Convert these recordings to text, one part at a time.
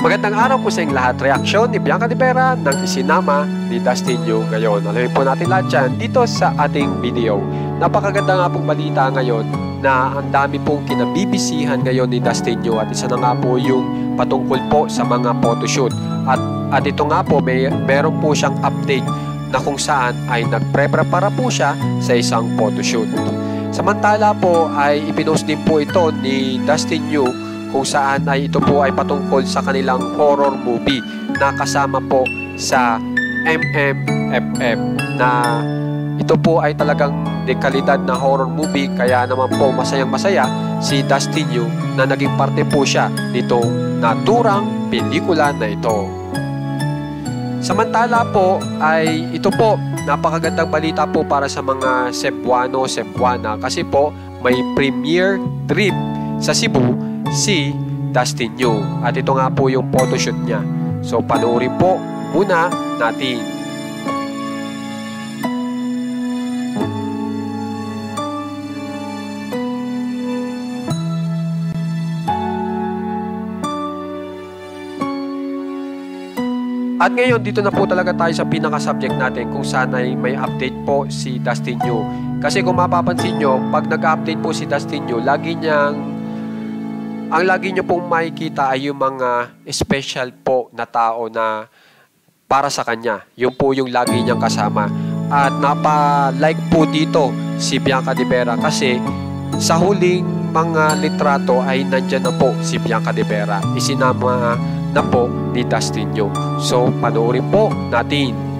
Magandang araw po sa inyong lahat. Reaksyon ni Bianca De Vera ng isinama ni Dustin Yu ngayon. Alamin po natin lahat yan dito sa ating video. Napakaganda nga pong balita ngayon na ang dami pong kinabibisihan ngayon ni Dustin Yu at isa na nga po yung patungkol po sa mga photoshoot. At ito nga po, meron po siyang update na kung saan ay nagpre-prepara po siya sa isang photoshoot. Samantala po ay ipinost din po ito ni Dustin Yu kung saan ay ito po ay patungkol sa kanilang horror movie na kasama po sa MMFF na ito po ay talagang dekalidad na horror movie, kaya naman po masayang masaya si Dustin Yu na naging parte po siya nitong naturang pelikula na ito. Samantala po ay ito po napakagandang balita po para sa mga Cebuano, Cebuana kasi po may premiere trip sa Cebu si Dustin Yu at ito nga po yung photoshoot niya. So panoorin po muna natin. At ngayon dito na po talaga tayo sa pinaka-subject natin kung saan ay may update po si Dustin Yu. Kasi kung mapapansin nyo, pag nag-update po si Dustin Yu, ang lagi nyo pong makikita ay yung mga special po na tao na para sa kanya. Yung po yung lagi niyang kasama. At napa-like po dito si Bianca De Vera kasi sa huling mga litrato ay nandyan na po si Bianca De Vera. Isinama na po ni Dustin Yu. So, panoorin po natin.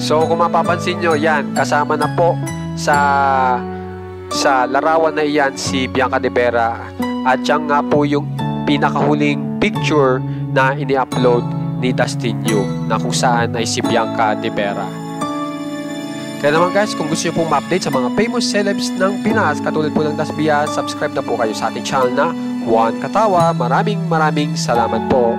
So kung mapapansin nyo, yan, kasama na po sa larawan na iyan si Bianca De Vera. At yan nga po yung pinakahuling picture na ini-upload ni Dustin Yu na kung saan ay si Bianca De Vera. Kaya naman guys, kung gusto nyo pong ma-update sa mga famous celebs ng Pinas, katulad po ng Dasbia, subscribe na po kayo sa ating channel na Juan Katawa. Maraming salamat po.